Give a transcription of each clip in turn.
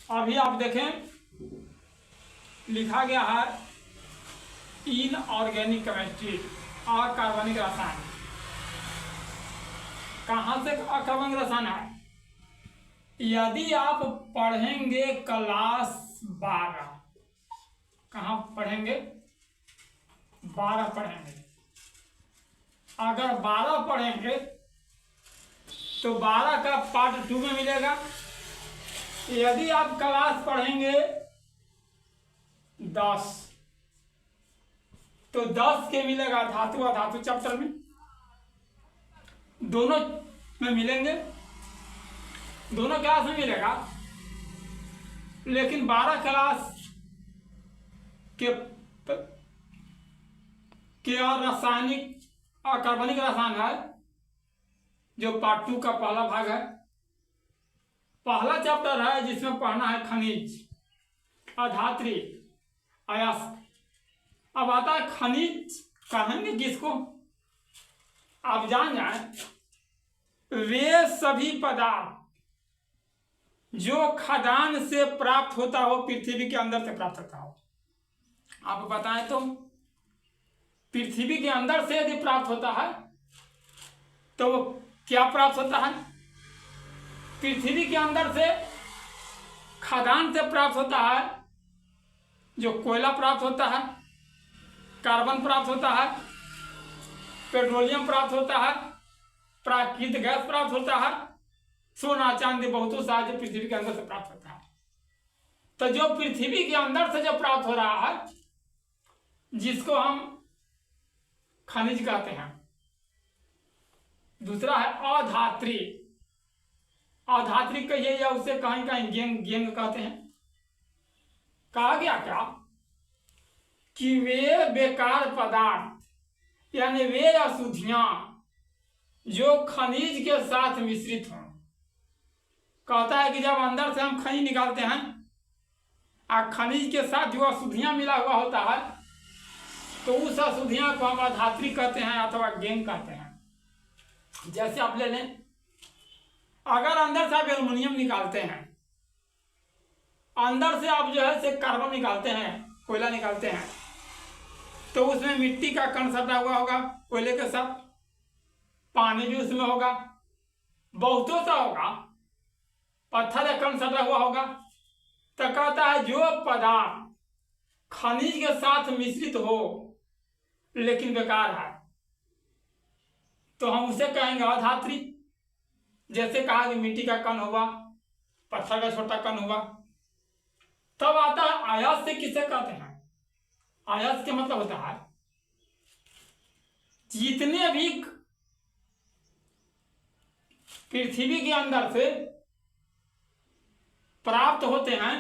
अभी आप देखें लिखा गया है इनऑर्गेनिक केमिस्ट्री, अकार्बनिक रसायन। कहाँ से अकार्बनिक रसायन है? यदि आप पढ़ेंगे क्लास 12, कहाँ पढ़ेंगे? 12 पढ़ेंगे। अगर 12 पढ़ेंगे तो 12 का पार्ट 2 में मिलेगा। यदि आप क्लास पढ़ेंगे 10 तो 10 के मिलेगा धातु अधातु चैप्टर में, दोनों में मिलेंगे, दोनों क्लास में मिलेगा। लेकिन 12 क्लास के और रासायनिक अकार्बनिक रसायन है जो पार्ट 2 का पहला भाग है। पहला चैप्टर है जिसमें पढ़ना है खनिज, अधात्री, अयस्क। अब आता है खनिज, कहेंगे किसको? आप जान जाए, वे सभी पदार्थ जो खदान से प्राप्त होता हो, पृथ्वी के अंदर से प्राप्त होता हो। आप बताएं तो पृथ्वी के अंदर से यदि प्राप्त होता है तो वो क्या प्राप्त होता है? पृथ्वी के अंदर से खदान से प्राप्त होता है जो कोयला प्राप्त होता है, कार्बन प्राप्त होता है, पेट्रोलियम प्राप्त होता है, प्राकृतिक गैस प्राप्त होता है, सोना चांदी बहुतों सा जो पृथ्वी के अंदर से प्राप्त होता है। तो जो पृथ्वी के अंदर से जो प्राप्त हो रहा है जिसको हम खनिज कहते हैं। दूसरा है अधात्री। अधात्री कहिए या उसे कहीं कहीं गेंग कहते हैं। कहा गया क्या कि वे बेकार पदार्थ यानी वे अशुद्धियां जो खनिज के साथ मिश्रित हों। कहता है कि जब अंदर से हम खनिज निकालते हैं और खनिज के साथ जो अशुद्धियां मिला हुआ होता है तो उस अशुद्धियां को हम अधात्री कहते हैं अथवा गेंग कहते हैं। जैसे आप ले लें, अगर अंदर से आप एल्युमिनियम निकालते हैं, अंदर से आप जो है से कार्बन निकालते हैं, कोयला निकालते हैं, तो उसमें मिट्टी का कण सटा हुआ होगा कोयले के साथ, पानी भी उसमें होगा, बहुतों सा होगा, पत्थर का कण सटा हुआ होगा। तो कहता है जो पदार्थ खनिज के साथ मिश्रित हो लेकिन बेकार है तो हम उसे कहेंगे अधात्री। जैसे कहा कि मिट्टी का कण हुआ, पत्थर का छोटा कण हुआ। तब आता है अयस्क। किसे कहते हैं? अयस्क का मतलब होता है जितने भी पृथ्वी के अंदर से प्राप्त होते हैं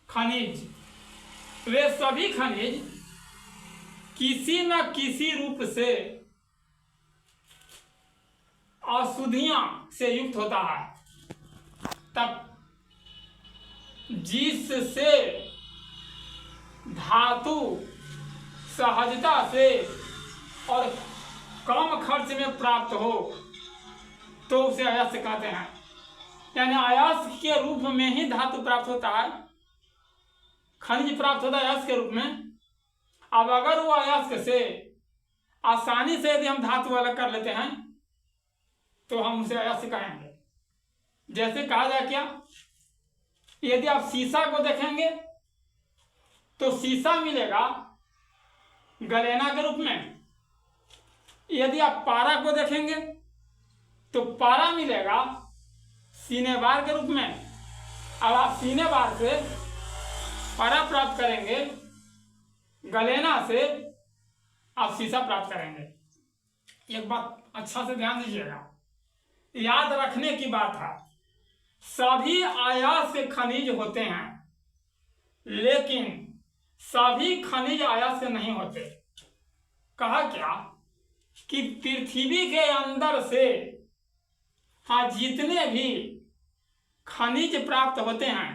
खनिज, वे सभी खनिज किसी न किसी रूप से अशुद्धियां से युक्त होता है। तब जिससे धातु सहजता से और कम खर्च में प्राप्त हो तो उसे अयस्क कहते हैं। यानी अयस्क के रूप में ही धातु प्राप्त होता है, खनिज प्राप्त होता है अयस्क के रूप में। अब अगर वो अयस्क से आसानी से यदि हम धातु अलग कर लेते हैं तो हम उसे अयस्क कहेंगे। जैसे कहा जाए क्या, यदि आप शीशा को देखेंगे तो शीशा मिलेगा गलेना के रूप में। यदि आप पारा को देखेंगे तो पारा मिलेगा सीने बार के रूप में। अब आप सीने बार से पारा प्राप्त करेंगे, गलेना से आप शीशा प्राप्त करेंगे। एक बात अच्छा से ध्यान दीजिएगा, याद रखने की बात है, सभी अयस्क खनिज होते हैं लेकिन सभी खनिज अयस्क नहीं होते। कहा क्या कि पृथ्वी के अंदर से जितने भी खनिज प्राप्त होते हैं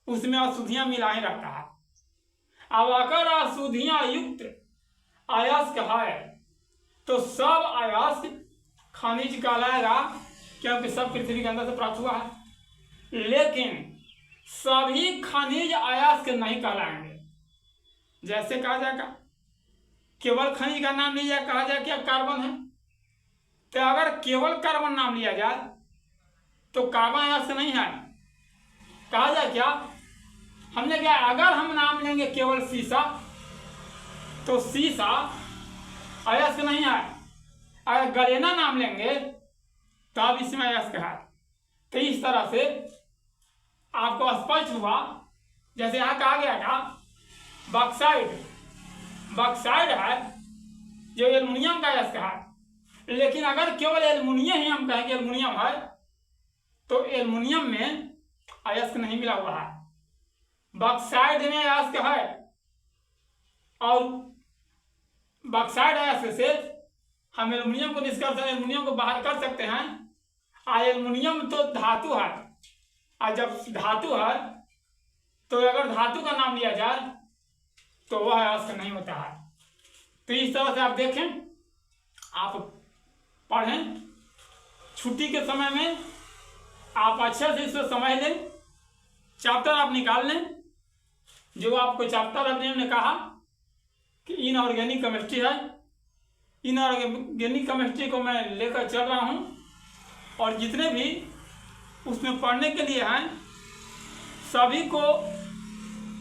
उसमें अशुद्धियां मिला ही रहता है। अब अगर अशुद्धियां युक्त अयस्क है तो सब अयस्क खनिज कहलाएगा क्योंकि सब पृथ्वी के अंदर से प्राप्त हुआ है। लेकिन सभी खनिज अयस्क नहीं कहलाएंगे। जैसे कहा जाएगा केवल खनिज का नाम लिया कहा जाए क्या कार्बन है, तो अगर केवल कार्बन नाम लिया जाए तो कार्बन अयस्क नहीं है, कहा जाए क्या। हमने क्या, अगर हम नाम लेंगे केवल सीसा तो सीसा अयस्क नहीं है, अगर गलेना नाम लेंगे तब इसमें अयस्क है। तो इस तरह से आपको स्पष्ट हुआ। जैसे यहाँ कहा गया था बॉक्साइड, बॉक्साइड है जो एल्युमिनियम का अयस्क है, लेकिन अगर केवल एल्युमिनियम ही हम कहें कि एल्युमिनियम है तो एल्युमिनियम में अयस्क नहीं मिला हुआ है, बॉक्साइड में अयस्क है। और बॉक्साइड अयस्क से हम एल्युमिनियम को निष्कर्ष एल्युमिनियम को बाहर कर सकते हैं। एल्युमिनियम तो धातु है, और जब धातु है तो अगर धातु का नाम लिया जाए तो वह अयस्क नहीं होता है। तो इस तरह से आप देखें, आप पढ़ें, छुट्टी के समय में आप अच्छे से इसको समझ लें, चैप्टर आप निकाल लें। जो आपको चैप्टर अभी हमने कहा कि इनऑर्गेनिक केमिस्ट्री है, इनऑर्गेनिक केमिस्ट्री को मैं लेकर चल रहा हूँ, और जितने भी उसमें पढ़ने के लिए हैं सभी को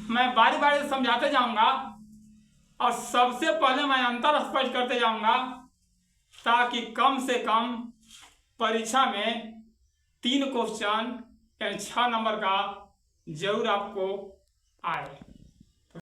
मैं बारी बारी से समझाते जाऊंगा, और सबसे पहले मैं अंतर स्पष्ट करते जाऊंगा, ताकि कम से कम परीक्षा में 3 क्वेश्चन यानी 6 नंबर का जरूर आपको आए।